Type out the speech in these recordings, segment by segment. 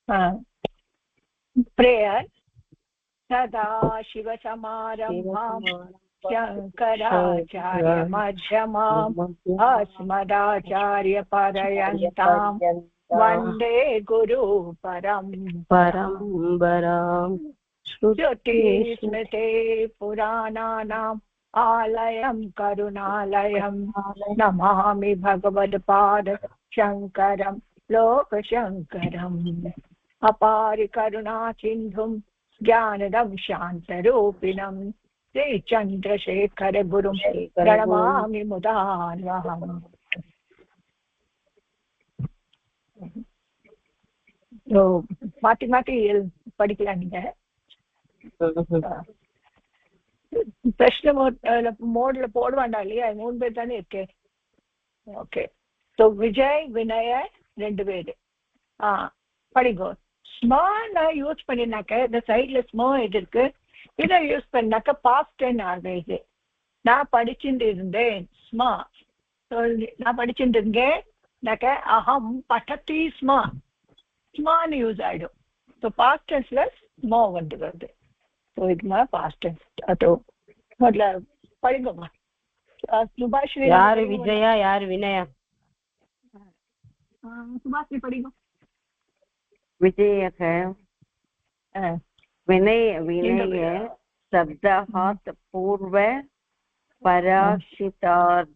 prayer सदा शिवसमारम्भां शङ्कराचार्यमध्यमाम् अस्मदाचार्यपर्यन्तां वन्दे गुरुपरम्पराम् श्रुतिस्मृते पुराणानाम् आलयं करुणालयं नमामि भगवत्पाद शङ्करं लोकशङ्करम् अपारि करुणा सिन्धुं ज्ञानदं शान्तरूपिणं श्रीचन्द्रशेखर गुरुं प्रणमामि मुदान्वहम् மாத்தி மாத்தி படிக்கலாம் நீங்க பிரश्न மோட்ல போட வேண்டாம் இல்லையா 3 பேர் தானே இருக்கு ஓகே ஸோ விஜய் வினய 2 பேர் படிங்கோ ஸ்மா நான் யூஸ் பண்ணினாக்க இந்த சைட்ல ஸ்மா இது இருக்கு இதை யூஸ் பண்ணாக்க பாஸ்ட் டென் ஆகுது நான் படிச்சுட்டு இருந்தேன் ஸ்மா நான் படிச்சுட்டு இருந்தேன்னாக்க அகம் பட்டத்தி ஸ்மா ஸ்மான்னு யூஸ் ஆயிடும் ஸோ பாஸ்ட் டென்ஸ்ல ஸ்மா வந்து வருது ஸோ இதுமா பாஸ்ட் டென்ஸ் அது முதல்ல படிங்கம்மா சுபாஷினி யாரு விஜயா யாரு வினயா சுபாஷினி படிங்க विजयः विनय शब्दात् पूर्व पराशितार्थयः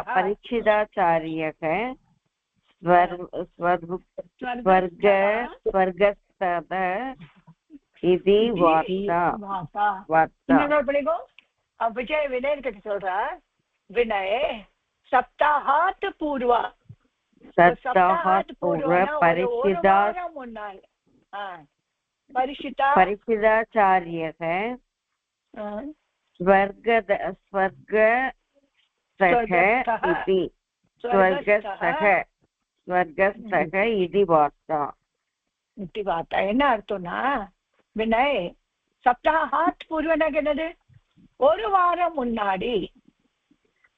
परीक्षिताचार्यः स्वर्गस्थः इति वार्ता विजय विनय சொல்றா विनय सप्ताहात् पूर्व परिचिताचार्यः स्वर्गस्थः इति वार्ता என்ன அர்த்தம்னா வினய் சப்தாஹாத் பூர்வனாக என்னது ஒரு வாரம் முன்னாடி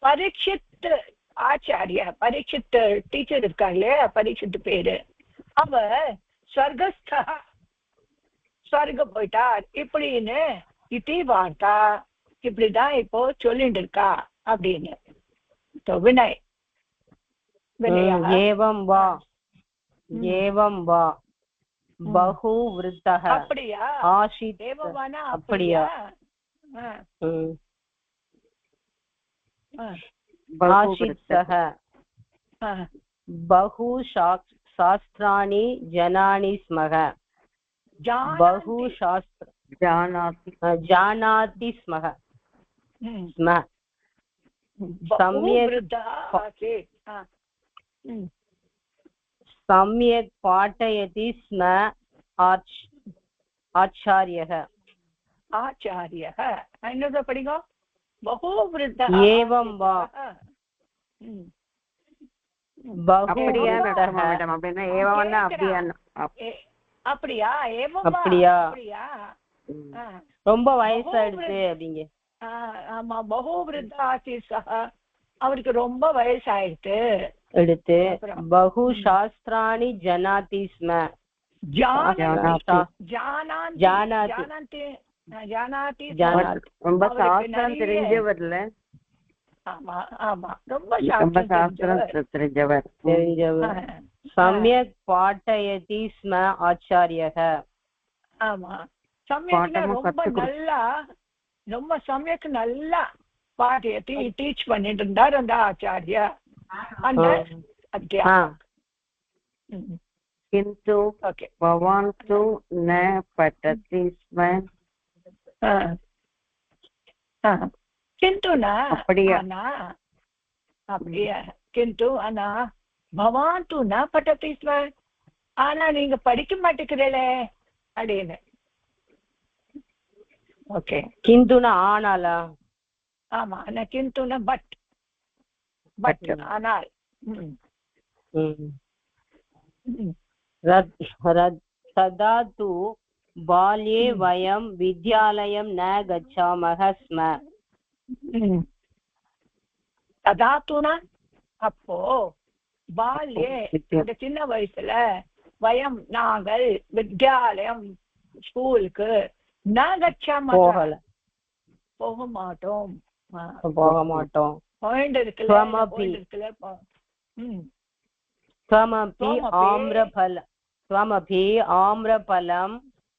பரீட்சித் ஆச்சாரியா பரீட்சித் டீச்சர் இருக்காங்களே பரீட்சித் பேரு அவர் ஸ்வர்கம் போயிட்டார் இப்படின்னு இட்டி வார்த்தா இப்படிதான் இப்போ சொல்லிட்டு இருக்கா அப்படின்னு வினய் ஏவம் வா பஹு விருத்தஹ அப்படியா ஆஷித் தேவவானா அப்படியா आशितः बहु शास्त्राणि जानाति स्मः बहु शास्त्र जानाति स्मः सम्यक् पाठयति स्म आचार्यः இன்னொரு படிங்க बहु वृद्धः एवं वा அப்படியா ரொம்ப வயசாயிடுச்சு அப்படிங்க ஆமா பகு விருத்தா ஆசீசா அவருக்கு ரொம்ப வயசாயிடுச்சு எடுத்து பகு சாஸ்திராணி ஜனாதி ஸ்ம ரொம்ப சாஸ்திரம் தெரிஞ்சவர்ல ரொம்ப சாஸ்திரம் தெரிஞ்சவர் சமயக் பாட்டயதி ஸ்ம ஆச்சாரியः ஆமா சமயக் ரொம்ப சமயக் நல்லா பாட்டயதி டீச் பண்ணிட்டு இருந்தார் அந்த ஆச்சாரியா அந்த அத்தியாபகர் किन्तु भवान् तु न पठति स्म किन्तु न किन्तु भवान् तु न पठति स्म ஆனா நீங்க படிக்க மாட்டேங்கிறீங்களே அப்படின்னு ஓகே கிந்துனா ஆனாலா ஆமா கிந்துனா பட் ஆனால் तदा तु बाल्ये वयं विद्यालयं न गच्छामः स्म ததாத்துனா அப்போ பால்யே இந்த சின்ன வயசுல வயம் நாங்கள் வித்யாலயம் ஸ்கூலுக்கு போகல போக மாட்டோம். போக மாட்டோம். பாயிண்ட் இருக்குல்ல, பாயிண்ட் இருக்குல்ல. त्वमपि आम्रफलं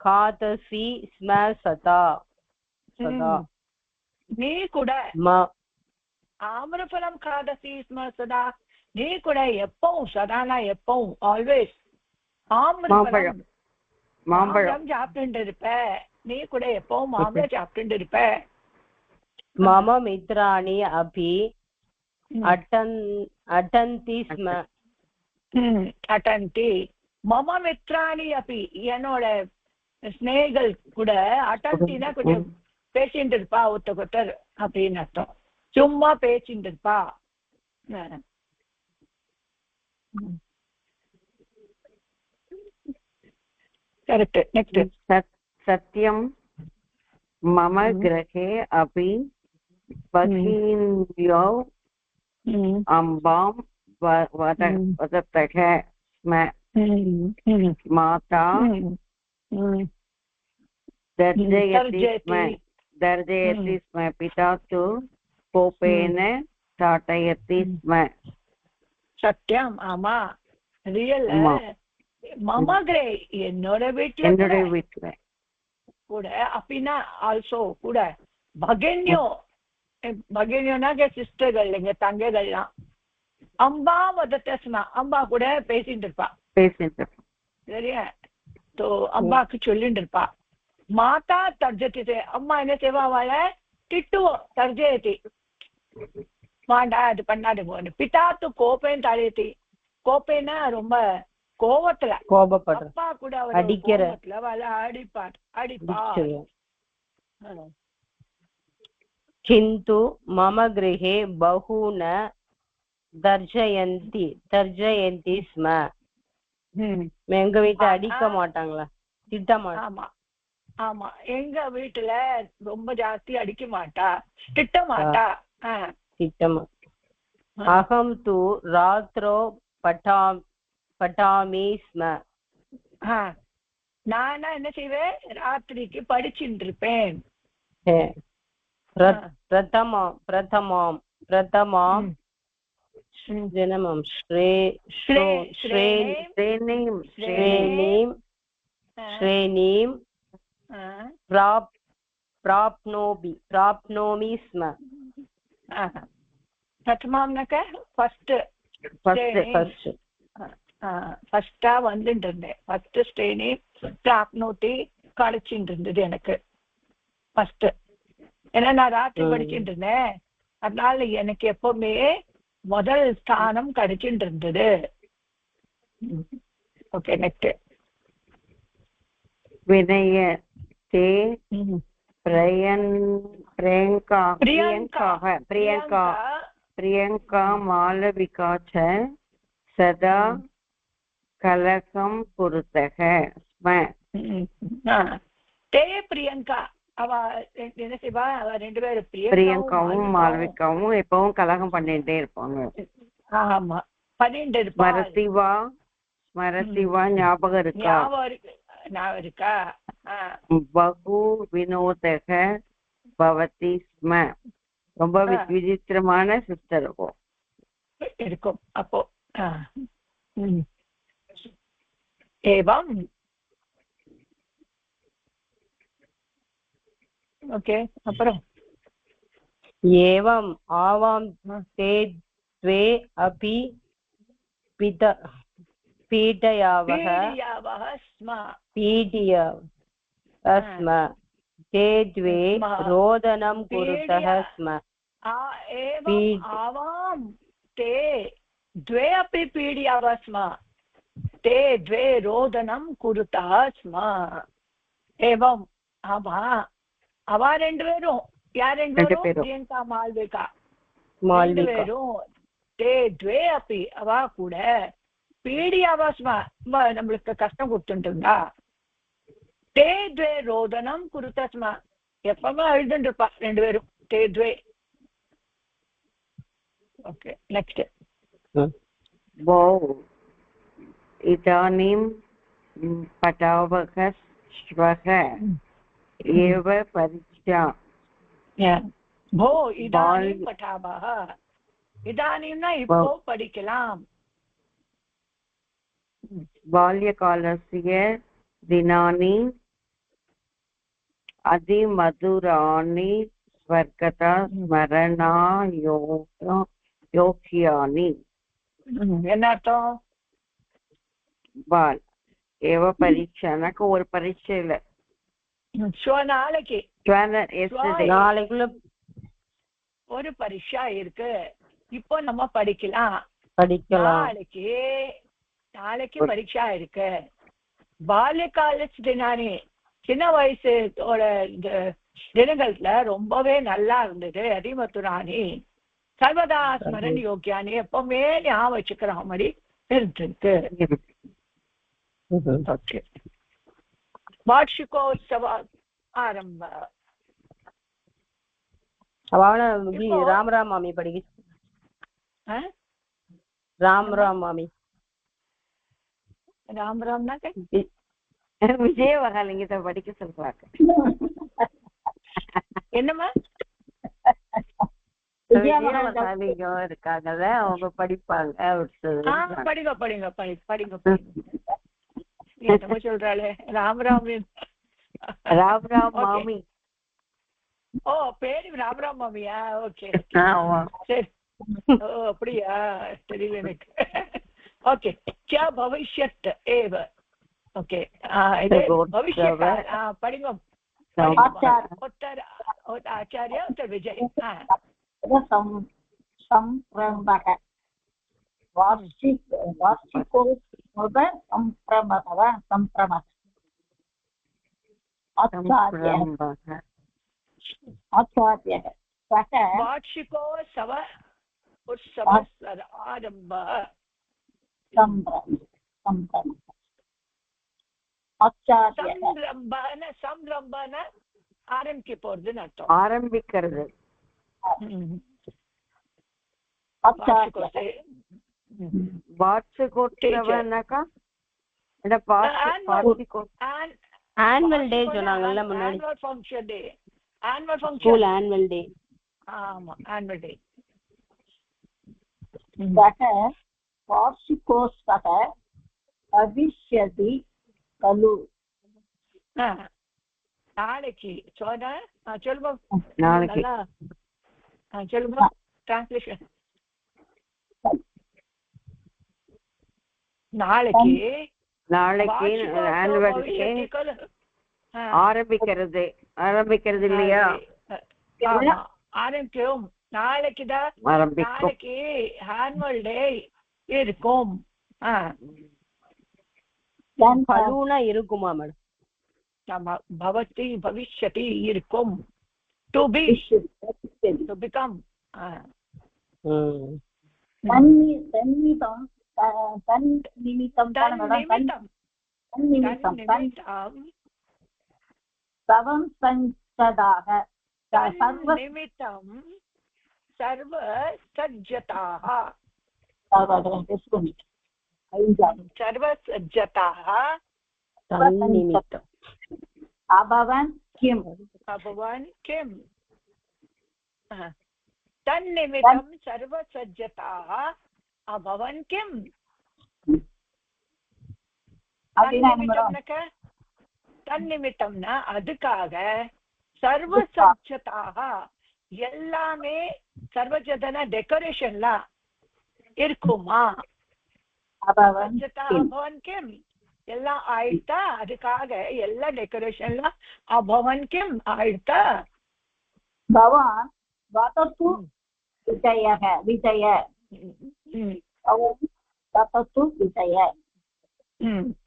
खादसि स्म सदा. நீ கூட ஆம்ரபலம் காதசி ஸ்ம சதா. நீ கூட எப்பவும், சதானா எப்பவும், ஆல்வேஸ் ஆம்ரபலம் மாம்பழம் சாப்பிட்டு இருப்ப. நீ கூட எப்பவும் மாம்பழம் சாப்பிட்டு இருப்ப. मम मित्राणि अपि अटन्ति स्म. அட்டந்தி மம மித்ராணி அப்படி என்னோட ஸ்நேகிகள் கூட அட்டந்தினா கொஞ்சம் பேசிட்டு இருப்பா ஒருத்தர் அப்படின்னு அர்த்தம். சும்மா பேசிட்டு இருப்பா. கரெக்ட். நெக்ஸ்ட் சத்யம் मम गृहे अपि भगिन्यौ अम्बां वदतः स्म. माता दर्शयति स्म. पिता तु कोपेन ताडयति स्म. சத்தியம். ஆமா, ரியல். மம கிரே என்னோட வீட்டுல கூட அப்படின்னா ஆல்சோ கூட பகன்யோ. பகன்யோனா சிஸ்டர்கள், எங்க தங்கைகள்லாம். அம்பா வதத்தஸ்மா, அம்பா கூட பேசிட்டு இருப்பா. சரியா? தோ அம்பாக்கு சொல்லிட்டு இருப்பா. மாதா தர்ஜதி, அம்மா என்ன செய்வா, அவளை திட்டுவோம். தர்ஜயதி, வாண்டா அது பண்ணாது போன்னு. பிதா து கோப்பையும் தாழியத்தி. கோப்பைன்னா ரொம்ப கோவத்துல, அப்பா கூட அடிக்கிற அடிப்பார், அடிப்பார். किन्तु मम गृहे बहुन தர்ஜயந்தி ஸ்ம. எங்க வீட்டுல அடிக்க மாட்டாங்களா, திட்ட மாட்டாங்க. ஆமா ஆமா, எங்க வீட்டுல ரொம்ப ஜாஸ்தி அடிக்க மாட்டா, திட்ட மாட்டா. அகம் து ராத்ரோ பட்டாமி ஸ்ம. நானா என்ன செய்வேன், ராத்திரிக்கு படிச்சுட்டு இருப்பேன். பிரதமாம் ஜனமம் ஸ்ரேணீம் प्राप्नोमि स्म. பிரதமாம்னாக்க ஃபர்ஸ்ட் ஃபர்ஸ்டா வந்துட்டு இருந்தேன். ஃபர்ஸ்ட் ஸ்ரேணி பிராப்னோட்டி கழிச்சுட்டு இருந்தது எனக்கு ஃபர்ஸ்ட். ஏன்னா நான் ராத்திரி படிச்சுட்டு இருந்தேன், அதனால எனக்கு எப்பவுமே முதல் ஸ்தானம் கிடைச்சுட்டு இருந்தது. Okay, next. विनयते प्रियंका मालविका च सदा कलकं कुरुतः स्म. ते प्रियंका, அவ என்ன செய்வா, அவ ரெண்டு பேரும் பிரியங்காவும் மாலவிகாவும் எப்பவும் கலகம் பண்ணிட்டே இருப்பாங்க. ஆமா, பண்ணிட்டு இருப்பா. ஸ்மரதிவா ஞாபகம் இருக்கா? ஞாபகம் இருக்கா? பகு வினோதக பவதி ஸ்ம. ரொம்ப விசித்திரமான சிஸ்டர் இருக்கும் அப்போ. ஏவம். ஓகே, அப்புறம் ஏவம் ஆவாம் தே த்வே அபி பீடயாவஹ ஸ்ம. ते द्वे रोदनं कुरुतः स्म. आवां ते द्वे अपि पीडयावः स्म. ते द्वे रोदनं कुरुतः स्म. एवं आवा அவ ரெண்டு பேரும், யார் ரெண்டு பேரும்? பிரியங்கா மால்விகா ரெண்டு பேரும். தே த்வே அப்பி, அவ கூட பீடியாவா ஸ்ம, நம்மளுக்கு கஷ்டம் கொடுத்துட்டா. தே த்வே ரோதனம் குருத்த ஸ்ம, எப்பவுமே அழுதுட்டு இருப்பா ரெண்டு பேரும். தே த்வே ओके नेक्स्ट भो इदानीं पठावः श्वः एव परीक्षा भो इदानीं पठावः इदानीं न इप्पो पठिकलाम बाल्यकालस्य दिनानि अतिमधुराणि स्वर्गतः स्मरणायोग्यानि என்ன அர்த்தம் பால் ஏவ பரீட்சைனாக்க ஒரு பரீட்சை இல்ல நாளைக்கு நாளைக்குள்ள ஒரு பரீட்சா இருக்கு இப்போ நம்ம படிக்கலாம் நாளைக்கு பரீட்சா இருக்கு பால்ய காலேஜ் தினானி சின்ன வயசோட தினங்கள்ல ரொம்பவே நல்லா இருந்தது அதிமதுராணி சர்வதா ஸ்மரண யோக்கியானி எப்பவுமே ஞாபகம் வச்சுக்கிற மாதிரி இருந்திருக்கு ஓகே வார்ஷிகோத்சவ ஆரம்ப ராம் ராம் மாமி படிக்க ராம் ராம் மாமி ராம் ராம்னா விஜய மகாலிங்கத்தை படிக்க சொல்றாங்க என்னம்மா விஜயமகாலிங்கம் இருக்காங்கல்ல அவங்க படிப்பாங்க படிங்க என்னமோ சொல்றாளே ராம் ராம் மாமி ஓ பேரு ராம் ராம் மாமியா ஓகே சரி ஓ அப்படியா தெரியல எனக்கு ஓகே क्या भविष्यत् एव ओके भविष्यत् படிங்க आचार्य उत्तर विजय संप्रमः वार्षिकोत्सव संप्रमः आचार्यः सः वार्षिकोत्सव आरम्भ संरंभன ஆரம்பிக்க போறதுன்னு அர்த்தம் ஆரம்பிக்கிறது வார்ஷிகோத்சவனாக்கா ஆனுவல் டே சொன்னாங்கல்ல முன்னாடி annual function school annual day ஆமா ஆனுவல் டே वार्षिकोत्सवः भविष्यति खलु நாளைக்கு சொல்லுங்க சொல்லுங்க டிரான்ஸ்லேஷன் நாளைக்கு ஆனுவல் டே ஆரம்பிக்கிறது இல்லையா ஆரம்பிக்கும் நாளைக்குதான் நாளைக்கு ஆனுவல் டே இருக்கும் பலூனா இருக்குமா மேடம் பவதி பவிஷ்யதி இருக்கும் டு பி டு பிகம் निमित्तं सर्व सज्जताः अभवन् किम् तन्निमित्तं सर्वसज्जताः अभवन् किम् तन्निमित्तं न அதுக்காக சர்வசஜ்ஜதாக எல்லாமே சர்வஜதன டெக்கரேஷன்லாம் இருக்குமா அபவன் கிம் எல்லாம் ஆயிட்டா அதுக்காக எல்லா டெக்கரேஷன்லாம் அபவன் கிம் ஆயிட்டா பவான் வதத்து விஜய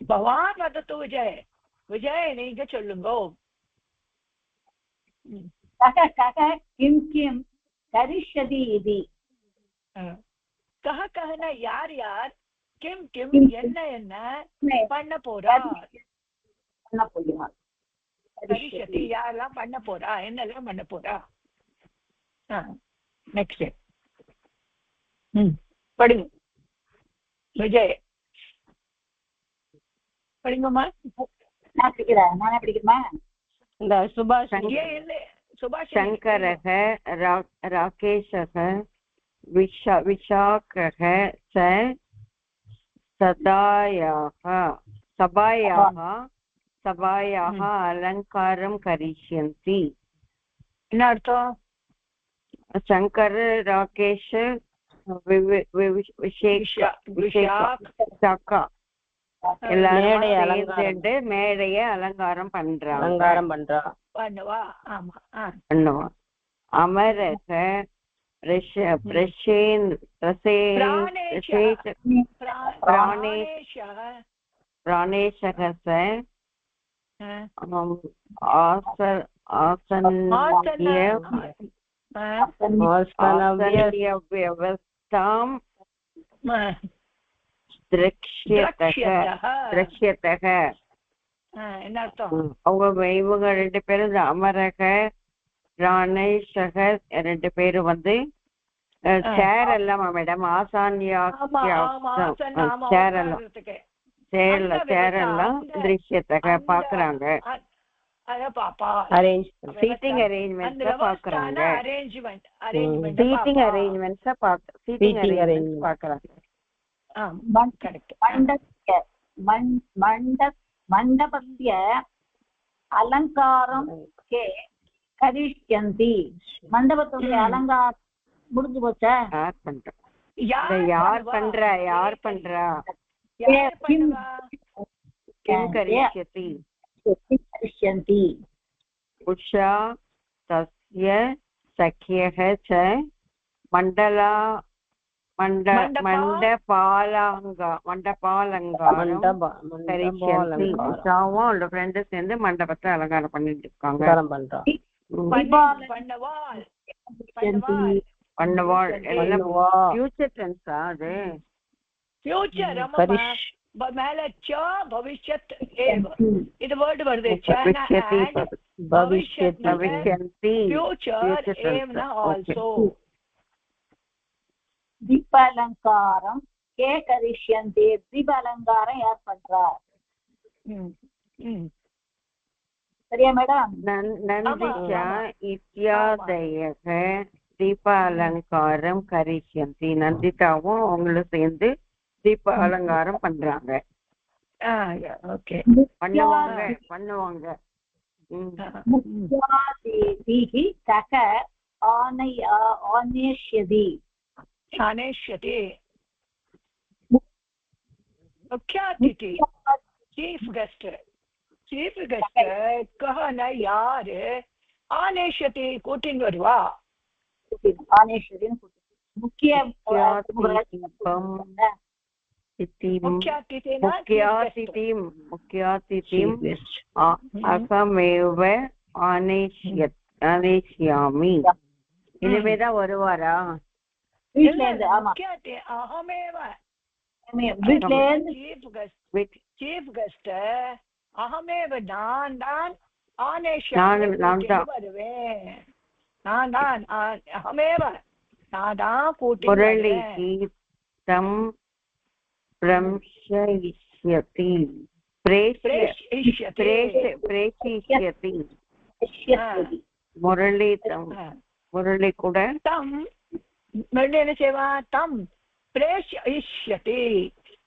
பவான் வதத்து விஜய் நீங்க சொல்லுங்க किं किं करिष्यति इति कः न यार किं किं என்ன பண்ண போறார் கரிஷ்யதி யாரெல்லாம் பண்ண போறா என்னெல்லாம் பண்ண போறா நெக்ஸ்ட் படிங்க விஜய் படிங்கம்மா. நான் படிக்கிறேன். நானே படிக்கிறேமா? இந்த சுபாஷ் சுபாஷ். சங்கரः ராகேஷः विशाखः च सभायाः अलङ्कारं करिष्यन्ति. என்ன அர்த்தம்? शङ्कर राकेश विशाखा எல்லாரும் சேர்ந்து மேடைய அலங்காரம் பண்றா. அமரக பிராணேஷக ஆசன்யவ்யவஸ்தாம் द्रक्ष्यतः. அவங்க இவங்க 2 பேரும் அமரக பிராணேஷக 2 பேரும் வந்து சேர் எல்லாம் மேடம் சேர் எல்லாம் திருஷ்யத்தக பாக்குறாங்க. சீட்டிங் அரேஞ்ச்மெண்ட் பாக்குறாங்க. பாக்குறாங்க. மண்டபஸ்ய அலங்காரம் கே கரிஷ்யந்தி. மண்டபத்துடைய அலங்காரம் முடிஞ்சு போச்சா? யார் பண்றா? கிம் கரிஷ்யந்தி. உஷா தஸ்ய சख्यः च மண்டபாலங்காரம் சேர்ந்து மண்டபத்தை அலங்காரம் பண்ணிட்டு இருக்காங்க. ஃபியூச்சர் டென்ஸா அது? ஃபியூச்சர் மேல பவிஷ்யத் இது வேர்ட் வருது. தீபாலங்காரம் கே கரிஷ்யந்தி. தீபாலங்காரம் யார் பண்றார்? சரியா மேடம்? நந்திஷா இத்தியாதயக தீபாலங்காரம் கரிஷ்யந்தி. நந்திதாவும் அவங்களும் சேர்ந்து தீப அலங்காரம் பண்றாங்க. பண்ணுவாங்க. சக ஆனேஷ்யதி. முக்கியாதிதி चीफ गेस्ट कहन यार आनेष्यति कूटिन वर्वा आनेष्यति मुख्यातिथिम् अहमेव आनेष्यामि. இனிமேதான் வருவாரா? चीफ गेस्ट अहमेव நான் தான் अहमेव நான் தான் मुरली गीतं प्रेषयिष्यति. मुरली கூட முரளி என்ன செய்வா? தம் பிரேஷயிஷ்யதி.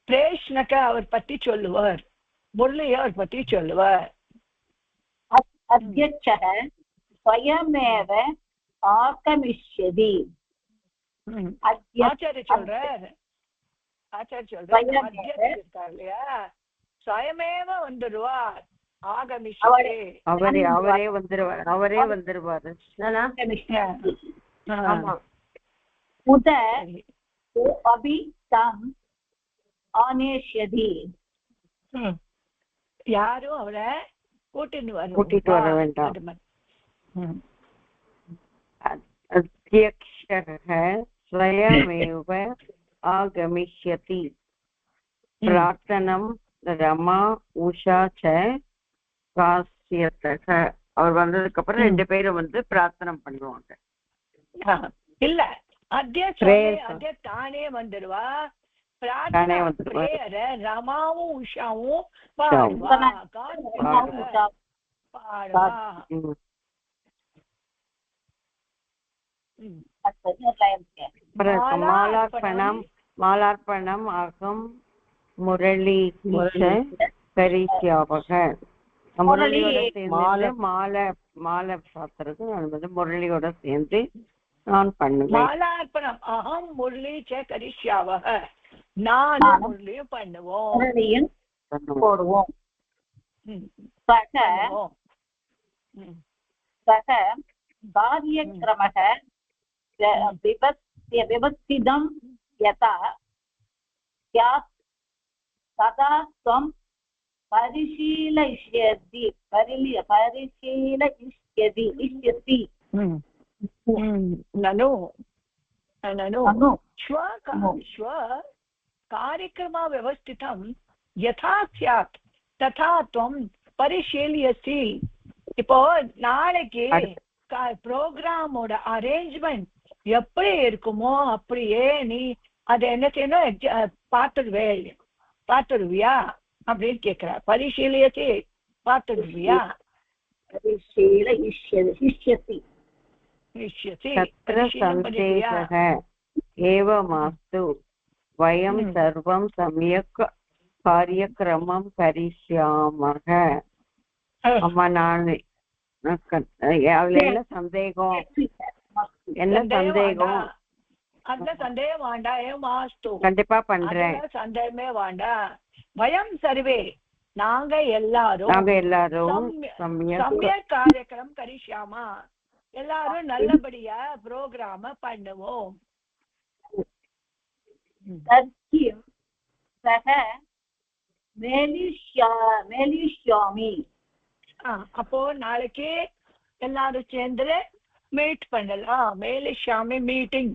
பிரேஷ்னக அவர் பத்தி சொல்லுவார், முரளி அவர் பத்தி சொல்லுவார். அத்யட்சः ஸ்வயமேவ ஆகமிஷ்யதி. ஆச்சாரிய சொல்றார் இல்லையா? ஸ்வயமேவ வந்துடுவார். ஆகமிஷ்யதி அவரே வந்துருவாரு. உத அபி தம் ஆனேஷ்யதி. யாரும் அவரை கூட்டிட்டு வர வேண்டாம். அத்யக்ஷः ஸ்வயமேவ ஆகமிஷ்யதி. பிரார்த்தனம் ரமா உஷா ச காஸ்யதக. அவர் வந்ததுக்கு அப்புறம் 2 பேரும் வந்து பிரார்த்தனை பண்ணுவாங்க. இல்ல அத்ய Prayer சமய அத்ய தானே வந்துடுவா. தானே பிரார்த்தனா வந்துடுவா. பிரேயரை ரமாவும் உஷாவும் பாடுவா. பாடுவா. மாலார்ப்பணம் மாலார்ப்பணம் அகம் முரளி கரிஷ்யாவக. முரளியோட சேர்ந்து மாலை மாலை சாத்துறது நான் வந்து முரளியோட சேர்ந்து நான் பண்ணுவேன். மாலார்ப்பணம் அகம் முரளி கரிஷ்யாவக. நான் முரளியும் பண்ணுவோம். போடுவோம். सः कार्यक्रमः व्यवस्थितं यथा स्यात् तदा त्वं परिशीलयिष्यसि. ननु श्व कार्यक्रमः व्यवस्थितं यथा स्यात् तथा त्वं परिशीलयसि. இப்போ நாளைக்கு ப்ரோக்ராமோட அரேஞ்ச்மெண்ட் எப்படி இருக்குமோ அப்படியே நீ அதை என்ன செய்யணும் பார்த்துடுவியா அப்படின்னு கேட்கிற. பரிசீலியத்தை பார்த்துடுவியா? ஏவமாஸ்து வயம் சர்வம் சமயக் காரியக்ரமம் கரிஷ்யாமக. அம்மா நான் அதுல என்ன சந்தேகம் அந்த சந்தேகம் வேண்டாம். ஏமாஸ்து கண்டிப்பா பண்றேன். சந்தேகமே வேண்டாம். வயம் சர்வே நாங்க எல்லாரும் சமயக் காரியக்ரம் கரிஷ்யாமா. எல்லாரும் நல்லபடியா ப்ரோக்ராம பண்ணுவோம். அப்போ நாளைக்கு எல்லாரும் சேர்ந்து மீட் பண்ணலாம். மேலிஷ்யாமி மீட்டிங்.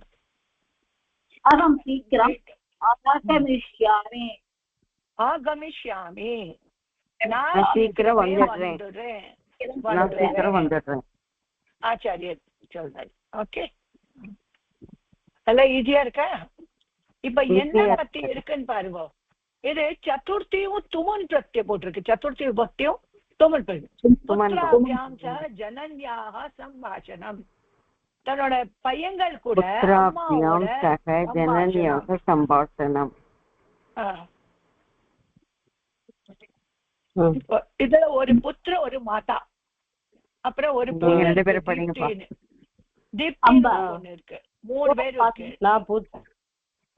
அகம் சீக்கிரம் ஆகமிஷ்யாமி. நான் சீக்கிரம் வந்துடுறேன். ஆச்சாரியர் சொல்றாரு. ஓகே, எல்லாம் ஈஸியா இருக்கா? இப்ப என்ன பத்தி இருக்குன்னு பாருங்க. இது சதுர்த்தியும் துமன் பிரத்யம் போட்டிருக்கு. சதுர்த்தி விபக்தியும் துமன் பிரத்யம். ஜனன்யாக சம்பாஷணம். தன்னோட பையங்கள் கூட சம்பாஷணம். இதுல ஒரு புத்திர ஒரு மாதா அப்புறம் ஒரு ரெண்டு பேரும் படிங்க. ஒண்ணு இருக்கு. 3 பேர் இருக்கு.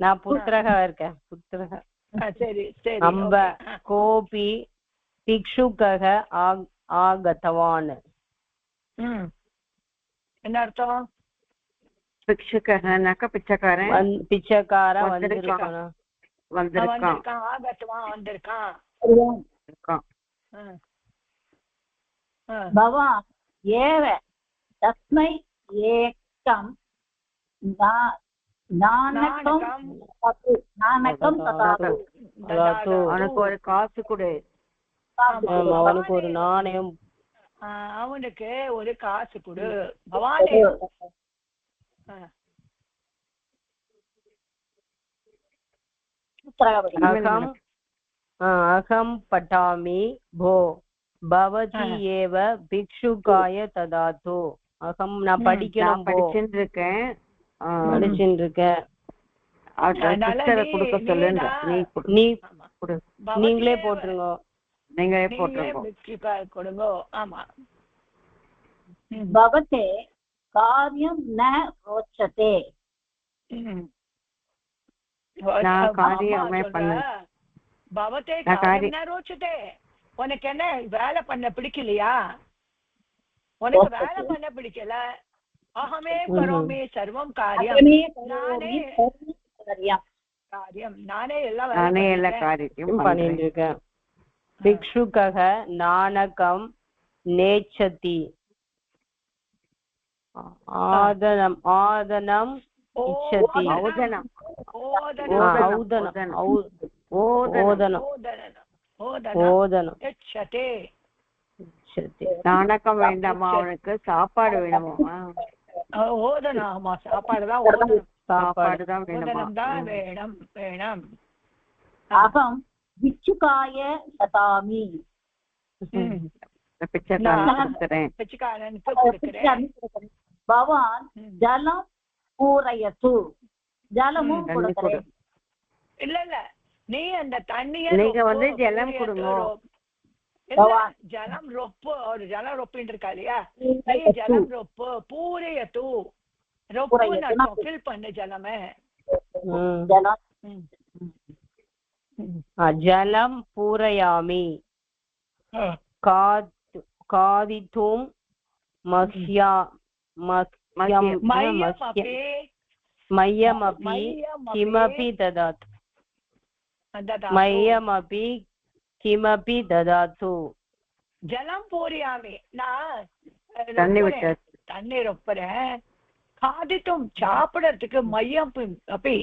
நான் புத்திரக இருக்கேன். புத்திரக. சரி சரி. அம்ப கோபி பிக்ஷுக்கக ஆகதவான். என்ன அர்த்தம்? பிக்ஷுக்ககனாக்க பிச்சைக்காரன். பிச்சைக்காரன் வந்திருக்கான். ஆகத்வான் வந்திருக்கான். भवान् एव तस्मै एकं नानकं ददातु. அவனுக்கு ஒரு காசு கொடு. அவனுக்கு ஒரு நாணயம். அவனுக்கு ஒரு காசு கொடு. பவானே அகம் பட்டாமி போ பவதி ஏவ பிக்ஷுகாய ததாது. அகம் நான் படிக்கணும். படிச்சுட்டு இருக்கேன். நீங்களே போட்டுருங்க. கொடுங்க. ஆமா. பவதே காரியம் ந ரோச்சதே. நான் காரியமே பண்ண. பவதே காரியம் ந ரோச்சதே. உனக்கு என்ன வேலை பண்ண பிடிக்கலையா? உனக்கு வேலை பண்ண பிடிக்கல. அகமே கரோமி சர்வம் காரியம். நானே எல்லா காரியத்தையும் பண்ணிட்டு இருக்கேன். பிக்ஷுக்கக நாணகம் நேச்சதி. ஆதனம் ஆதனம் இச்சதி. நாணக்கம் வேண்டாமா? அவனுக்கு சாப்பாடு வேணுமா? ஓதனா? சாப்பாடுதான். சாப்பாடு தான் வேணுமா ஓதனம் தான் வேணும் வேணும் அகம் விச்சுகாய சதாமி பிச்சைக்காரன் கொடுக்கிறேன் பிச்சைக்காரனுக்கு கொடுக்கிறேன் பவான் ஜலம் பூரயத்து ஜலமும் கொடுக்கிறேன் இல்ல இல்ல நீ அந்த தண்ணிய நீங்க வந்து ஜலம் கொடுங்க ஜலம் ரொப்பு ஒரு ஜலம் ரொப்பின்னு இருக்கா இல்லையா நீ ஜலம் ரொப்பு பூரையத்து ரொப்பு ஃபில் பண்ணு ஜலமே ஜலம் பூரயாமி காதித்தும் मह्यमपि किमपि ददातु मह्यमपि किमपि ददातु ஜலம் பூரியாமி நான் தண்ணி ரொப்புறேன் காதித்தும் சாப்பிடறதுக்கு மையம் அப்படி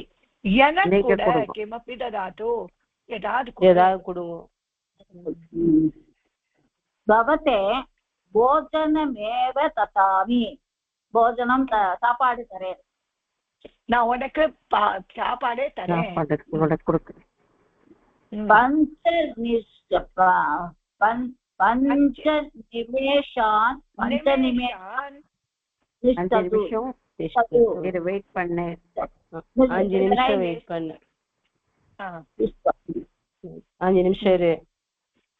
எனக்கு கூட கிமப்பி ததாத்து ஏதாவது கொடுங்க பவதே போஜனமேவ ததாமி போஜனம் சாப்பாடு தரேன் நான் உனக்கு சாப்பாடே தரேன் வெயிட் பண்ணு 5 நிமிஷம் வெயிட் பண்ணு 5 நிமிஷம் இரு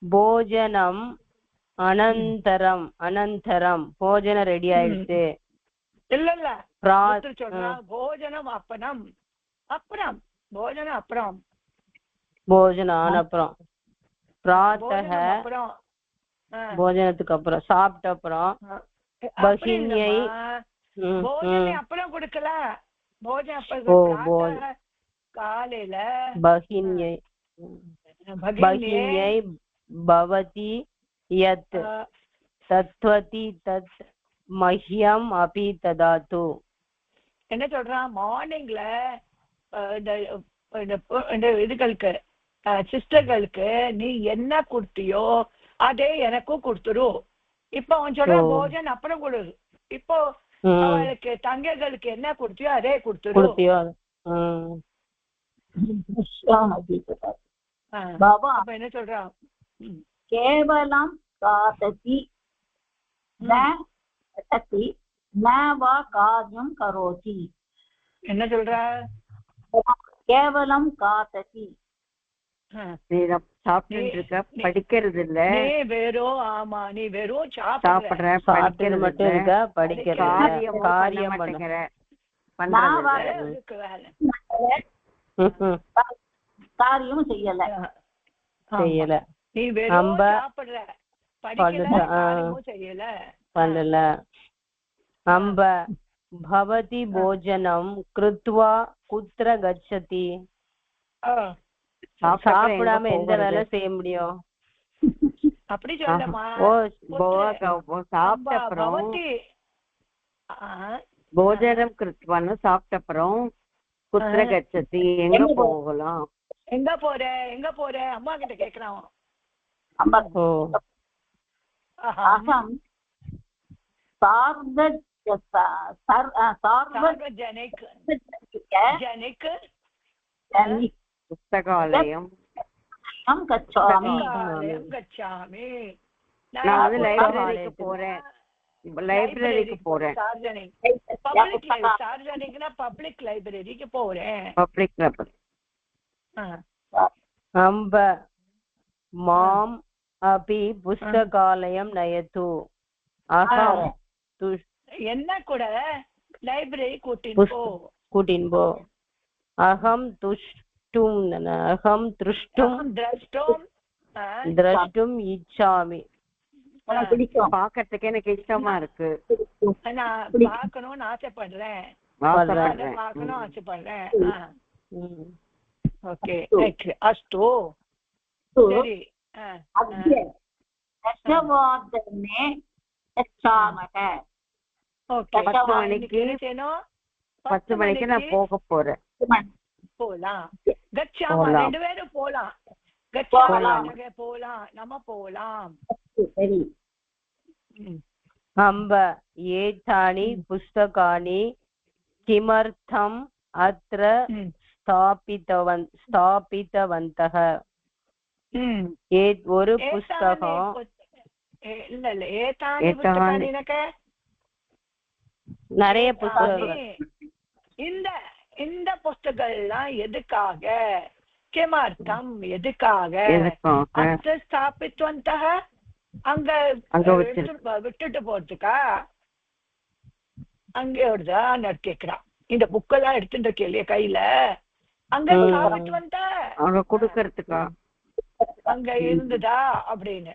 போஜனம் அனந்தரம் போஜனம் ரெடி ஆயிடுச்சு இல்ல இல்ல சொல்றேன் போஜனம் அப்புறம் போஜனம் அப்புறம் போஜனம் அப்புறம் பிராத்தஹ போஜனத்துக்கு அப்புறம் சாப்பிட்ட அப்புறம் பஹின்யை போஜனம் அப்புறம் கொடுக்கல போஜனம் காலையில பஹின்யை பவதி யத் தத்வதி தத் மஹ்யம் அபி ததாது என்ன சொல்றான் மார்னிங்ல இந்த இதுகளுக்கு சிஸ்டர்களுக்கு நீ என்ன கொடுத்தியோ அதே எனக்கும் கொடுத்துரு இப்போ அவன் சொல்ற போஜன் அப்புறம் கொடு இப்போ அவளுக்கு தங்கைகளுக்கு என்ன கொடுத்தியோ அதே கொடுத்துரு அப்ப என்ன சொல்றான் கேவலம் காததி காரியம் கரோதி என்ன சொல்ற கேவலம் காததி சாப்பிட்டு இருக்க படிக்கிறது இல்ல வெறும் ஆமா நீ வெறும் சாப்பிடுற படிக்கிறது மட்டும் இருக்க படிக்கிறது காரியம் காரியம் செய்யல நீ வெறும் சாப்பிடுற பண்ணல அம்ப பவதி போஜனம் கிருத்வா குத்ர கச்சதி சாப்பிடாம எந்த வேலை செய்ய முடியும் அப்படி சொல்லமா சாப்பிட்ட அப்புறம் போஜனம் கிருத்வான்னு சாப்பிட்ட அப்புறம் குத்ர கச்சதி எங்க போகலாம் எங்க போற அம்மா கிட்ட கேக்குறான் அகம் புஸ்தகாலயம் கச்சாமி நான் வந்து லைப்ரரிக்கு போறேன் பப்ளிக் லைப்ரரிக்கு போறேன் அம்ப மாம் அபி புஸ்தகாலயம் நயத்து அகம் என்ன கூட லைப்ரரி கூட்டின் போ அகம் திரஷ்டும் இச்சாமி பாக்கிறதுக்கு எனக்கு இஷ்டமா இருக்கு நான் பாக்கணும்னு ஆசைப்படுறேன் ஓகே அஸ்து சரி தசவாதனே தச்சாமக ஓகே 10 மணிக்கு நான் போக போறேன் போலாம் கச்சாமா ரெண்டு பேரும் போலாம் போலாம் நம்ம போலாம் சரி அம்ப ஏதானி புஸ்தகானி கிமர்த்தம் अत्र स्थापितवन्तः ஒரு புஸ்தகம் நிறைய புஸ்தகங்கள் இந்த புஸ்தகங்கள்லாம் எதுக்காக கிமர்த்தம் எதுக்காக அத்த ஸ்தாபித்வந்தः அங்க விட்டுட்டு போறதுக்கா அங்கே வருதான் கேக்குறான் இந்த புக்கெல்லாம் எடுத்துட்டு இருக்கே கையில அங்க ஸ்தாபித்வந்த அங்க கொடுக்கறதுக்கா அங்க இருந்துதா அப்படின்னு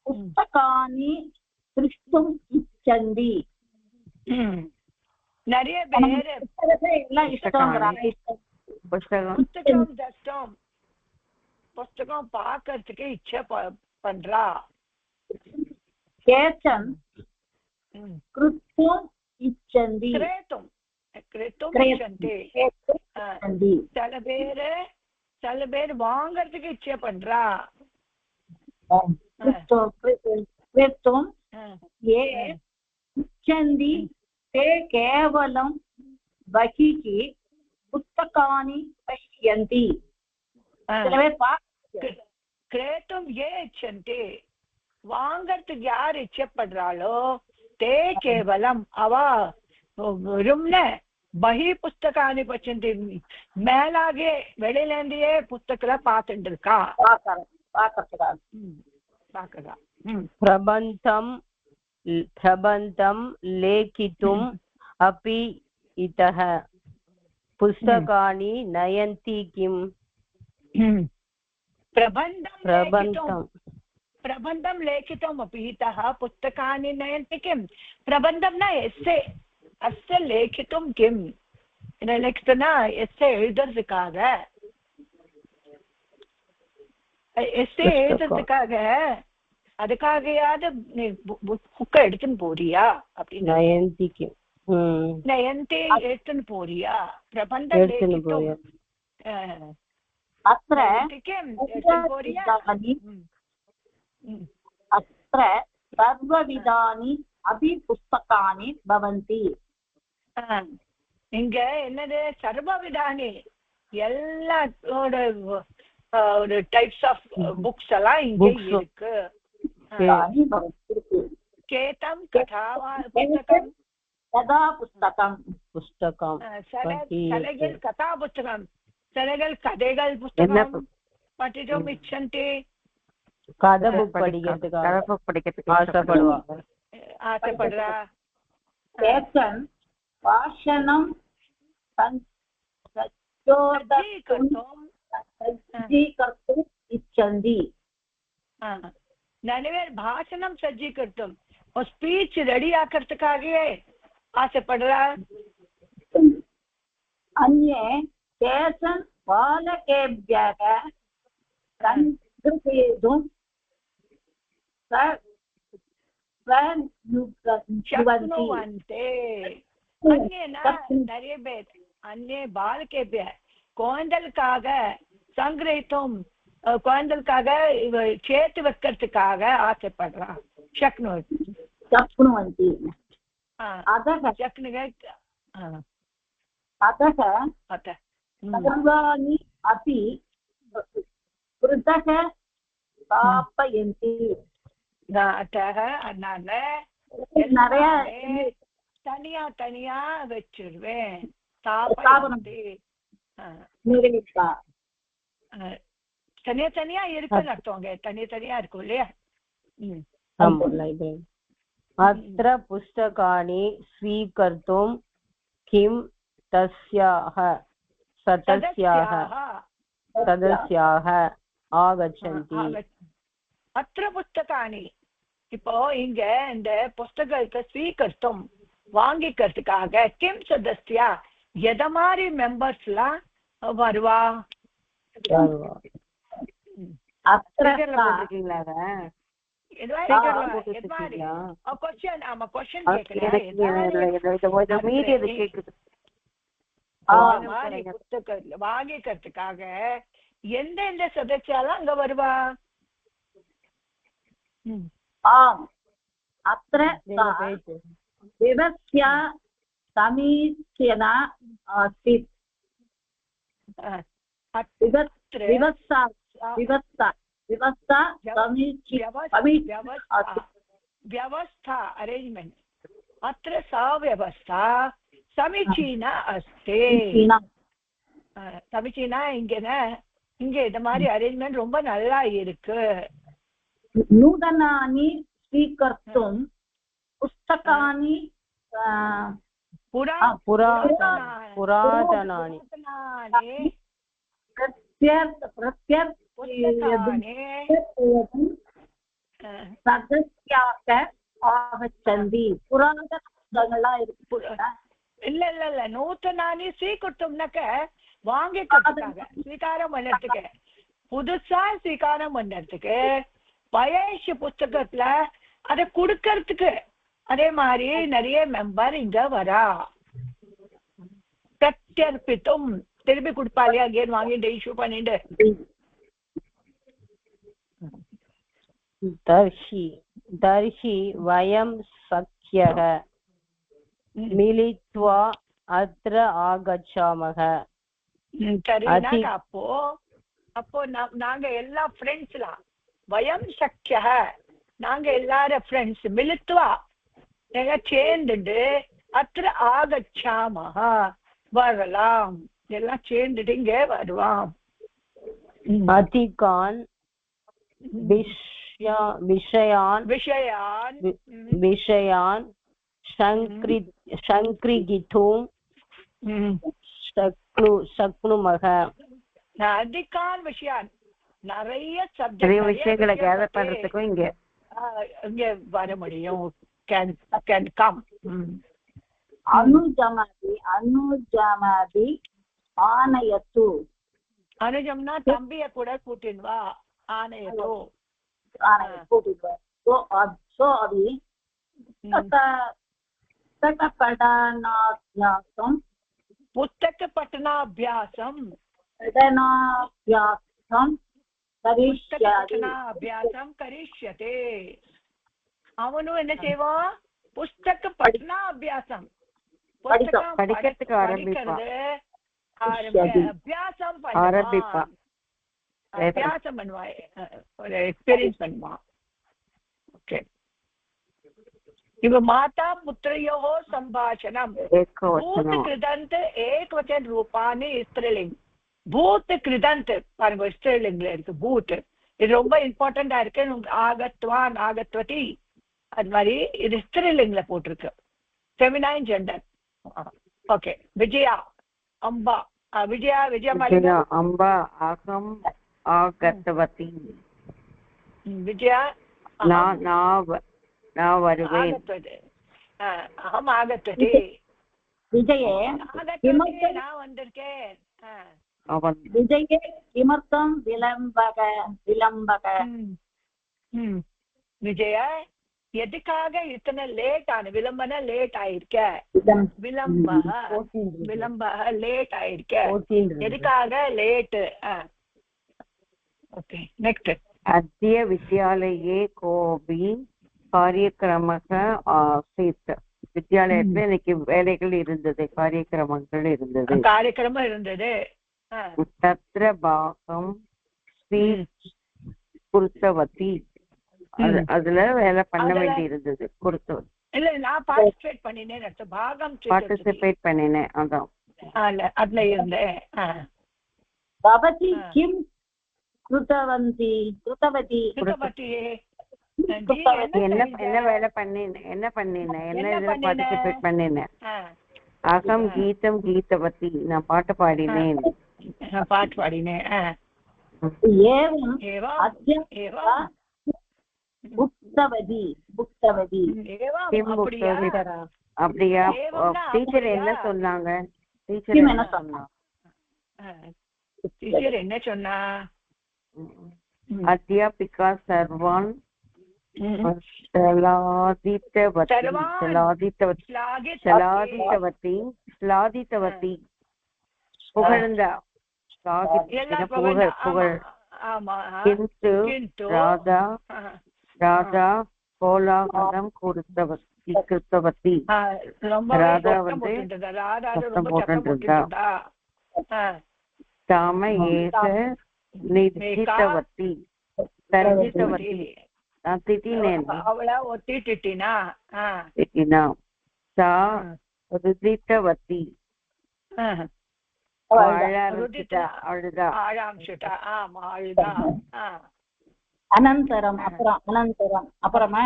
புஸ்தகானி திருஷ்டும் இச்சந்தி நிறைய பேரு எல்லாம் இஷ்டங்கிறாங்க புஸ்தகம் தஷ்டம் புஸ்தகம் பாக்கிறதுக்கு இச்சை பண்றா கேச்சன் கிருத்தும் இச்சந்தி கிரேத்தும் சில பேர் வாங்கறதுக்கு இச்சை பண்றா கிருத்தும் ஏ இச்சந்தி ते केवलं बहिः पुस्तकानि पश्यन्ति क्रेतुं ये इच्छन्ति வாங்கறதுக்கு யார் இச்சப்படுறாளோ தே கேவலம் அவ வெறும்ன பஹி புஸ்தகானி பச்சந்தி மேலாகே வெளியில இருந்தே புஸ்தகங்களை பார்த்துட்டு இருக்கா பாக்குறா प्रबन्धं लेखितुम् अपि इतः पुस्तकानि नयन्ति किम् प्रबन्धं लेखितुम् अपि इतः पुस्तकानि नयन्ति किम् प्रबन्धं न एस्से अस्य लेखितुं किम् लिखितना एस्से எழுதுறதுக்காக எஸ்ஸே எழுதுறதுக்காக அதுக்காகையாவது புக்க எடுத்துன்னு போறியா அப்படின்னு நயந்தி எடுத்துன்னு போறியா பிரபந்தம் अत्र सर्वविधानि अपि पुस्तकानि भवन्ति இங்க என்னது சர்வவிதானி எல்லா ஒரு டைப்ஸ் ஆஃப் புக்ஸ் எல்லாம் இங்க இருக்கு கேதம் கதாபுஸ்தகம் கதா புஸ்தகம் சலகள் கதா புஸ்தகம் சலகள் கதைகள் புஸ்தகம் படித்தும் இச்சந்தி கதை புக் படிக்கிறதுக்கு ஆசைப்படுறா கேச்சன் வாசனம் सज्जीकर्तुम् इच्छन्ति நிறைய பேர் பாஷணம் சஜ்ஜீகர்த்தும் ஒரு ஸ்பீச் ரெடி ஆக்கிறதுக்காகவே ஆசைப்படுறா अन्ये केचन बालकेभ्यः संस्कृतेतुं शक्नुवन्ते நிறைய பேர் अन्ये बालकेभ्यः குழந்தைகளுக்காக சங்கிரகித்தும் குழந்தைகளுக்காக சேர்த்து வைக்கிறதுக்காக ஆசைப்படுறான் शक्नुवन्ति अतः सर्वाणि अपि पृथक् स्थापयन्ति अतः தனியா தனியா வச்சிருவேன் தனியா தனியா இருக்குன்னு அர்த்தவங்க தனியா தனியா இருக்கும் இல்லையா अत्र पुस्तकानि स्वीकर्तुं किं तस्याः सदस्याः आगच्छन्ति अत्र पुस्तकानि இப்போ இங்க இந்த புஸ்தகத்தை ஸ்வீகர்த்தும் வாங்கிக்கிறதுக்காக கிம் சதஸ்யா எத மாதிரி மெம்பர்ஸ்லாம் வருவா வாங்கிக்கிறதுக்காக எந்த சதஸ்யாலாம் அங்க வருவா आम् अत्र व्यवस्था समीचीना आसीत् व्यवस्था व्यवस्था अरेंजमेंट अत्र सा व्यवस्था समीचीना अस्ति समीचीना இங்க இந்த மாதிரி அரேஞ்ச்மெண்ட் ரொம்ப நல்லா இருக்கு नूतनानि स्वीकर्तुं पुस्तकानि पुरातनानि सदस्याः आगच्छन्ति पुरातनपुस्तकங்களா இருக்கு இல்ல இல்ல இல்ல நூத்தனானி ஸ்வீகர்த்தும்னாக்க வாங்கிக்கிறதுக்காக ஸ்வீகாரம் பண்ணறதுக்கு புதுசா ஸ்வீகாரம் பண்ணறதுக்கு பழைய புத்தகத்துல அதை கொடுக்கறதுக்கு அதே மாதிரி நிறைய மெம்பர் இங்க வரா பிரத்யர்ப்பித்தும் திருப்பி கொடுப்பாளே அங்கேயே வாங்கிட்டு இஷ்யூ பண்ணிட்டு दर्शि वयं सख्यः मिलित्वा अत्र आगच्छामः சரினாக்க அப்போ நாங்க எல்லா ஃப்ரெண்ட்ஸ்லாம் வயம் சக்கியः நாங்க எல்லாரும் ஃப்ரெண்ட்ஸ் மிலித்வா நாங்க சேர்ந்துட்டு அത്ര ஆகச்சாமः வரலாம் எல்லாம் சேர்ந்துட்டு இங்கே வருவாம் அதிகான் விஷயான் சங்கிரிகித்தும் சக்னுமக அதிகான் விஷயான் நிறைய விஷயங்களை கேதர் பண்றதுக்கும் இங்க வர முடியும் can come அனுஜமதி ஆனயத்து அனுஜம்னா தம்பிய கூட கூட்டின் வா ஆனயத்து கூட்டிட்டு வா சோ அது पुस्तक पठनाभ्यासं करिष्यते அவனு என்ன செய்வான் புஸ்தக பఠனாபியாசம் படிக்கிறதுக்கு அபியாசம் பண்ணுவான் ஒரு எக்ஸ்பீரியன்ஸ் பண்ணுவான் ஓகே इव माता पुत्रयोः सम्भाषणं भूत कृदंत एक वचन रूपाणि स्त्रीलिंग भूत कृदंत பாருங்க ஸ்திரீலிங்ல இருக்கு பூத் இது ரொம்ப இம்பார்ட்டண்டா இருக்கு ஆகத்வான் ஆகத்வதி அது மாதிரி இது ஸ்திரீலிங்ல போட்டிருக்கு feminine gender okay Vijaya Amba Vijaya Amba அகம் ஆகத்வதி விஜயா நான் வருவேன் அகம் ஆகத்வதி விஜயே நான் வந்திருக்கேன் விஜயே கிமர்த்தம் விளம்பக விஜயா எதுக்காக இத்தனை லேட் ஆன விளம்பன லேட் ஆயிருக்க விளம்ப லேட் ஆயிருக்க எதுக்காக லேட் ஓகே நெக்ஸ்ட் अद्य विद्यालये कोऽपि कार्यक्रमः आसीत् வித்யாலயத்துல இன்னைக்கு வேலைகள் இருந்தது காரியக்கிரமங்கள் இருந்தது तत्र भागं स्वीकृतवती அதுல வேலை பண்ண வேண்டி இருந்தது கொடுத்தவதி இல்ல நான் பார்ட்டிசிபேட் பண்ணினேன் அடுத்த பாகம் பார்ட்டிசிபேட் பண்ணினேன் அதான் அதுல இருந்தேன் பவதி கிம் கிருதவதி என்ன வேலை பண்ணினேன் என்ன இதுல பார்ட்டிசிபேட் பண்ணினேன் அகம் கீதம் கீதவதி நான் பாட்டு பாடினேன் அப்படியா டீச்சர் என்ன சொன்னாங்க டீச்சர் என்ன சொன்னா அத்தியாபிகா சர்வான் ஸ்லாதித்தவதி புகழ்ந்தா புகழ் கிந்து ராதா கோலாகலம் கொடுத்தவர் கிருத்தவதி. ரொம்ப ராதா சத்தம் வந்து போட்டுட்டு ராதா சத்தம் ரொம்ப சத்தம் போட்டுட்டு போட்டுட்டு தாம ஏக நிர்ஜிதவதி தர்ஜிதவதி. திட்டினேன் அவளை ஒத்திட்டினா திட்டினா. சா ருதித்தவதி அழுதா. அனந்தரம் அப்புறம் அனந்தரம் அப்புறமா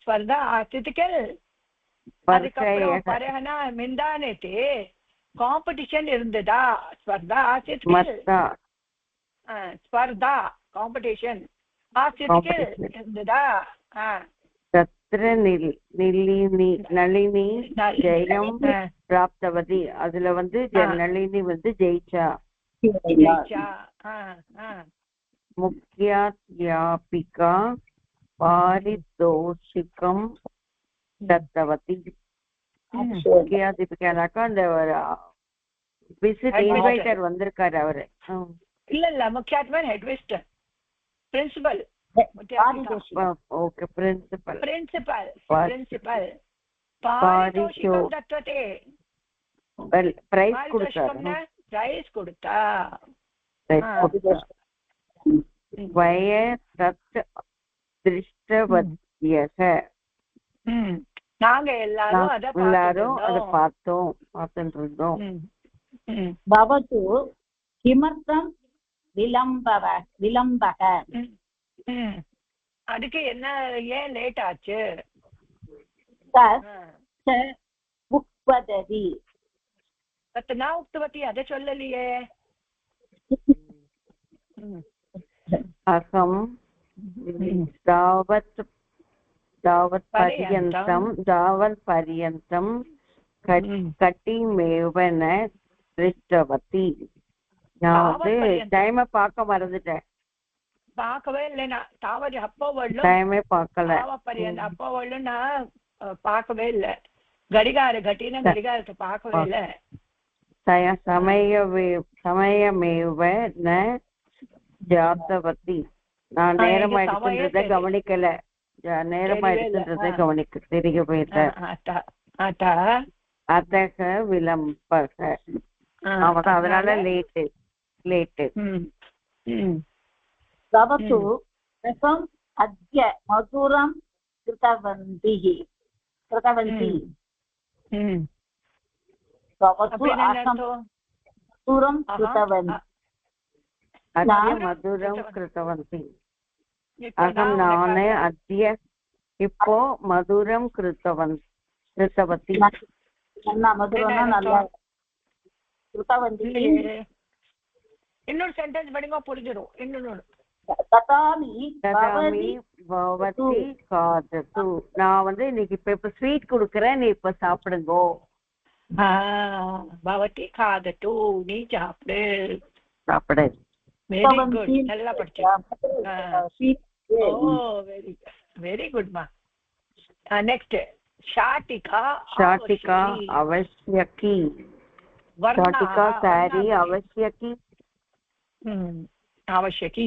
ஸ்பர்தா ஆசித்துக்கள். அதுக்கப்புறம் பரஹனா மிந்தானேத்தே காம்படிஷன் இருந்ததா? ஸ்பர்தா ஆசித்துக்கள் ஸ்பர்தா காம்படிஷன் ஆசித்துக்கள் இருந்ததா? தத்ர நளினி ஜெயம் பிராப்தவதி. அதுல வந்து நளினி வந்து ஜெயிச்சா. முக்கியாத்யாபிகா பாரிதோஷிகம் தத்தவதி. முக்கியாதிபிகானாக்கா அந்த இன்வைட்டர் வந்திருக்காரு அவரு. இல்ல முக்கியாத்மன் ஹெட்மிஸ்டர் பிரின்சிபல். ஓகே பிரின்சிபல் பாரிதோஷிகம் தத்ததே. பிரைஸ் கொடுத்தாரு. பிரைஸ் கொடுத்தா. வய தத் திருஷ்டவத்யக. நாங்க எல்லாரும் அதை பார்த்துட்டு இருந்தோம். பவது கிமர்த்தம் விளம்பக. அதுக்கு என்ன ஏன் லேட் ஆச்சு? உக்வததி. நான் உக்தவதி அதை சொல்லலையே. அகம் தாவத் பர்யந்தம் கட்டிமேவன திருஷ்டவதி. நான் வந்து டைம பார்க்க மறந்துட்டேன். பார்க்கவே இல்லை நான். தாவது அப்போ வரலும் டைமே பார்க்கல. அப்போ வரலும் நான் பார்க்கவே இல்லை. கடிகாரத்தை பார்க்கவே இல்லை. சமயமேவ ந ஜாத்தவதி. நான் நேரம் ஆயிடுச்சுன்றத கவனிக்கல. நேரம் ஆயிடுச்சுன்றத கவனிக்க தெரிய போயிட்டேன். அதக விளம்பக. அவதான் அதனால லேட்டு. பவது ரசம் அத்ய மதுரம் கிருதவந்தி. மதுரம் கிருதவந்தி. மதுரம் கிருத்தவந்தி. அகம் நானே அத்ய இப்போ மதுரம் கிருத்தவந்தி. மதுரம்னா நல்லா கிருதவந்தி. இன்னொரு சென்டென்ஸ் படிங்க புரிஞ்சிடும். இன்னொன்னு ததாமி பவதி காதது. நான் வந்து இன்னைக்கு இப்ப ஸ்வீட் குடுக்கறேன், நீ இப்ப சாப்பிடுங்கோ. பவதி காதது, நீ சாப்பிடு. வெரி குட், நல்லா படிச்சேன். வெரி குட் மா. நெக்ஸ்ட் शाटिका आवश्यकी. शाटिका सारी आवश्यकी. आवश्यकी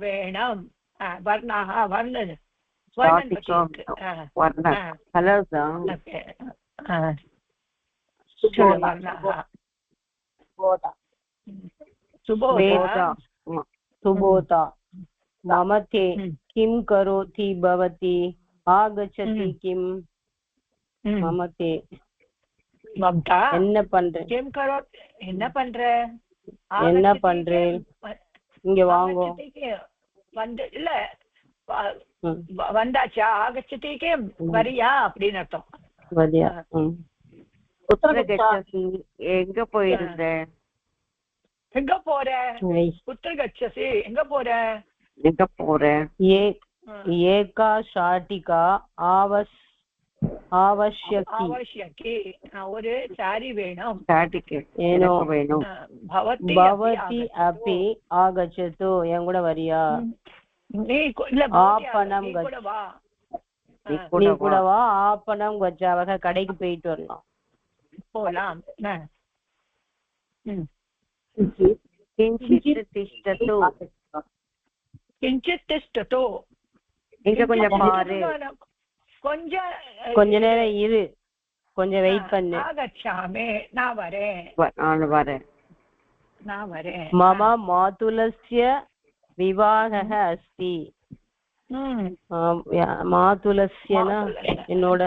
वेणं वर्णः सुबोधा मम ते किं करोति भवती आगच्छति किं मम ते மம்தா என்ன பண்ற கேம் கரோ என்ன பண்ற இங்க வாங்கோ வந்து இல்ல வந்தாச்சா ஆகச்சதி கேம் வரியா அப்படின்னு அர்த்தம். வரியா எங்க போயிருந்த எங்க போற புத்திர கச்சசி எங்க போற ஏகா ஷாட்டிகா आवश्यकी ஒரு சாரி வேணும். भवती अपि आगच्छतु என் கூட வரியா. இல்ல ஆப்பணம் நீ கூட வா. நீ கூட வா. ஆப்பணம் கச்சாவக கடைக்கு போயிட்டு வரலாம். போலாம். கிஞ்சித் திஷ்டது. கிஞ்சித் திஷ்டது. இங்க கொஞ்சம் பாரு. கொஞ்ச நேரம் இரு, கொஞ்சம் வெயிட் பண்ணு. ஆகச்சாமி, நான் வரேன். மம மாதுலஸ்ய விவாஹः அஸ்தி. மாதுலஸ்யனா என்னோட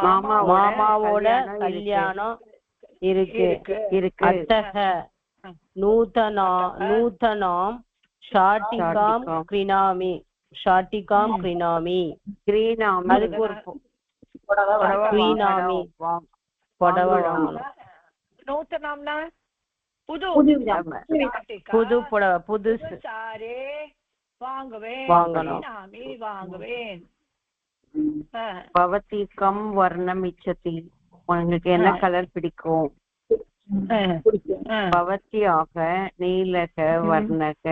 மாமாவோட கல்யாணம் இருக்கு. அத்தக நூதனாம் ஷாட்டிகாம் கிரீணாமி. அதுக்கு ஒரு கிரீணாமி புடவை வாங்கணும். நூத்தனம்னா புது புடவை, புதுசு சாரே வாங்குவேன். பவதிகம் வர்ணம் இச்சதி. உங்களுக்கு என்ன கலர் பிடிக்கும்? பவத்தியாக நீலக வர்ணக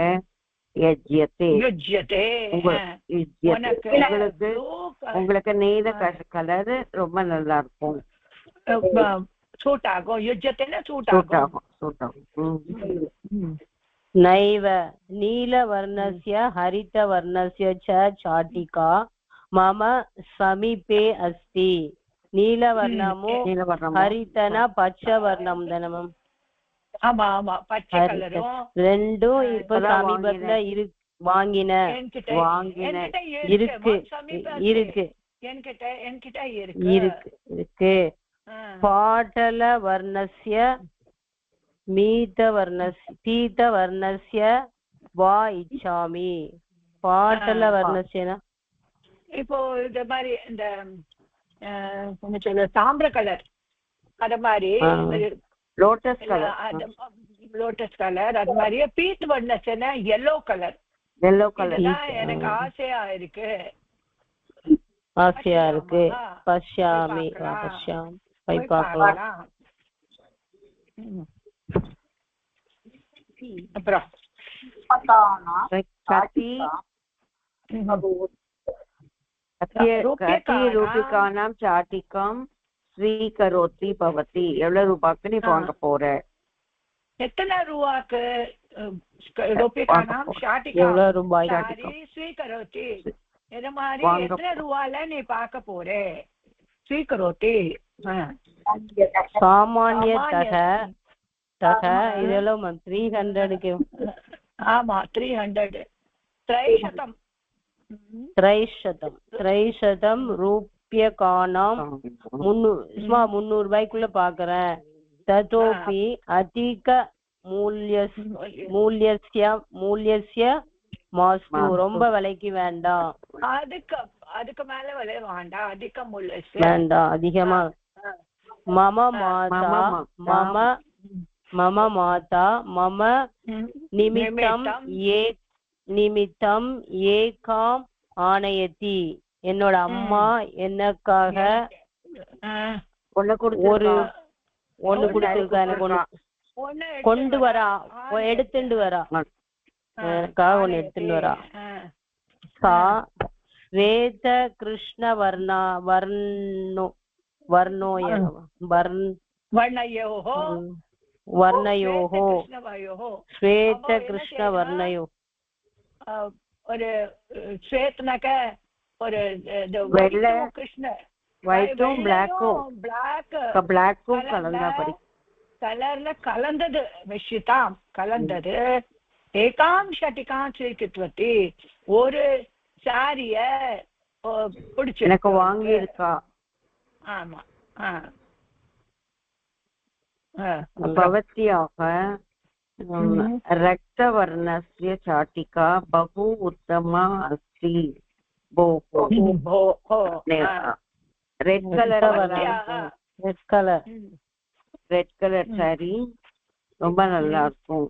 யஜ்யதே. உங்களுக்கு நீல கலர் ரொம்ப நல்லா இருக்கும். நைவ நீலவர்ணஸ்ய ஹரிதவர்ணஸ்ய ச சாட்டிகா மம சமீபே அஸ்தி. நீலவர்ணமு ஹரிதன பச்சவர்ணம் தானமம். ஆமா ஆமா, பச்சை கலரும் ரெண்டும் இப்ப சமீபத்துல வாங்கின இருக்கு. பாட்டல வர்ணஸ்ய பீதவர்ணஸ்ய வா இச்சாமி. பாட்டல வர்ணஸ்யனா இப்போ இந்த மாதிரி இந்த தாமிர கலர், அத மாதிரி லோட்டஸ் கலர், அது மாதிரியே பீத் வர்ணஸ்யனா எல்லோ கலர். எனக்கு ஆசையா இருக்கு. பஷ்யாமி. போய் பார்க்கலாம். அப்புறம் ரூபிகானாம் சாட்டிகாம் ஸ்வீகரோதி பவதி. எவ்வளவு ரூபாய்க்கு நீ வாங்க போற? எத்தனை ரூபாய்க்கு ரூபிகானாம் சாட்டிகாம் ஸ்வீகரோதி? இது மாதிரி எத்தனை ரூபால நீ பார்க்க போற? ஸ்வீகரோதி சாமானியதக இதெல்லாம் 300க்கு. ஆமா 300. திரைஷதம் ரூப்யகானாம் 300 ரூபாய்க்குள்ள பாக்குறேன். ததோபி அதிக மூல்யஸ்ய மாஸ்து. ரொம்ப விலைக்கு வேண்டாம். அதுக்கு மேல விலை வேண்டாம். அதிக மூல்யஸ்ய வேண்டாம், அதிகமா. மம மாதா மம நிமித்தம் ஏகாம் ஆணையத்தி. என்னோட அம்மா எனக்காக ஒண்ணு கொடுத்திருக்கா. எனக்கு கொண்டு வரா, எடுத்துட்டு வரா. எனக்காக ஒண்ணு எடுத்துட்டு வரா. சா ஸ்வேத கிருஷ்ண வர்ணயோஹோ ஸ்வேத கிருஷ்ண வர்ணயோ. ஒரு ஸ்வேத்னாக்க ஒரு கிருஷ்ண, ஒயிட்டும் பிளாக்கும் கலர்ல கலந்தது. மிஷ்ரிதாம் கலந்தது. ஏகாம் ஷட்டிகாம் ஸ்வீகிருத்வதி. ஒரு சாரிய பிடிச்சு எனக்கு வாங்கி இருக்கா. ஆமா. பவத்தியாக ரக்தவர்ணஸ்ய சாட்டிகா பகு உத்தமா அஸ்தி. ரெட் கலர் சாரி ரொம்ப நல்லா இருக்கும்.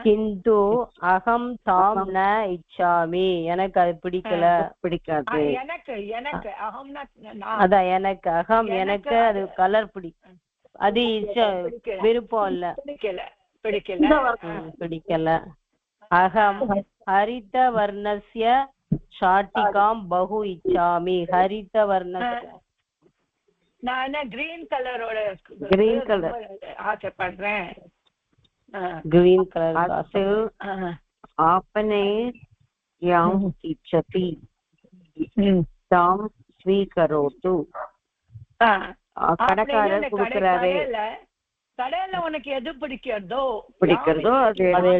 கிந்து அகம் தாம் ந இச்சாமி. எனக்கு அது பிடிக்காது. அதான் எனக்கு அகம், எனக்கு அது கலர் அது விருப்பம் இல்ல. பிடிக்கல. அகம் ஹரிதவர்ணஸ்ய ஷாட்டிகாம் பகு இச்சாமி. ஹரிதவர்ணஸ்ய நான் கிரீன் கலரோட கிரீன் கலர் ஆசைப்படுறேன். கிரீன் கலர் அத்து आपने यां इच्छति तां स्वीकरोतु. கடைக்காரர் கொடுக்கறாரே கடையில உனக்கு எது பிடிக்கிறதோ அதை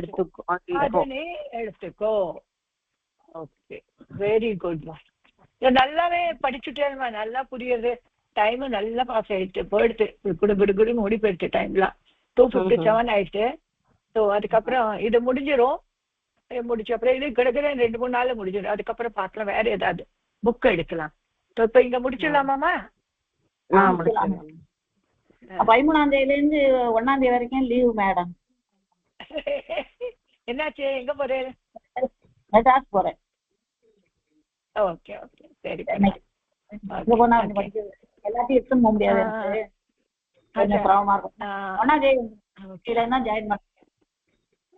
எடுத்துக்கோ. Okay, very good. நல்லாவே படிச்சுட்டேன்மா, நல்லா புரியுது. டைம் நல்லா பாஸ் ஆயிடுச்சு, போயிடுச்சு, குடு ஓடி போயிடுச்சு. டைம்லாம் 2:57 ஆயிடுச்சு. ஸோ அதுக்கப்புறம் இது முடிஞ்சிடும். முடிச்ச அப்புறம் இது கிடக்குற 2-3 நாள்ல முடிஞ்சிடும். அதுக்கப்புறம் பார்க்கலாம், வேற ஏதாவது புக் எடுக்கலாம். இப்ப இங்க முடிச்சிடலாமாமா? 13ஆம் தேதியில இருந்து 1ஆம் தேதி வரைக்கும் லீவ் மேடம். என்னாச்சு, எங்க போறேன்? மெட்ராஸ் போறேன். ஓகே ஓகே, சரி. எல்லாத்தையும் எடுத்துன்னு போக முடியாது, கொஞ்சம் சிரமமா இருக்கும். 1ஆம் தேதி ஜாயின் பண்ண.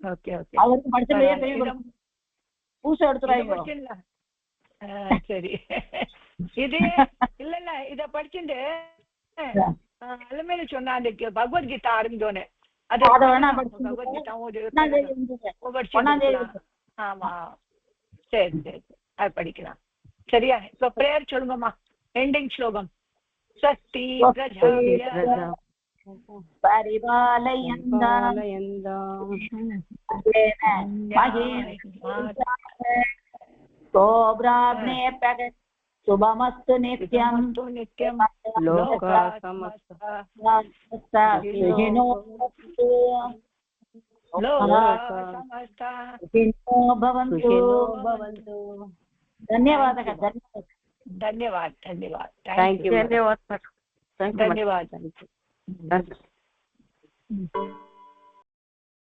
ஓகே ஓகே, அவருக்கு படிச்சபடியே பூசை எடுத்துறாங்க. சரி, இது இல்ல இத படிச்சுட்டு அலுமையில சொன்ன அந்த பகவத்கீதா ஆரம்பிச்சோன்னு ஆமா, சரி சரி, அது படிக்கலாம். சரியா? இப்ப பிரேயர் சொல்லுங்கம்மா. எண்டிங் ஸ்லோகம். ஸ்வஸ்தி பிரஜாப்ய பரிபாலயந்தாம் கோப்ராப்னேபக சுபமஸ்து நித்யம் லோகா சமஸ்தா சுகினோ பவந்து. धन्यवादः. धन्यवाद. Thank you. धन्यवाद. धन्यवाद.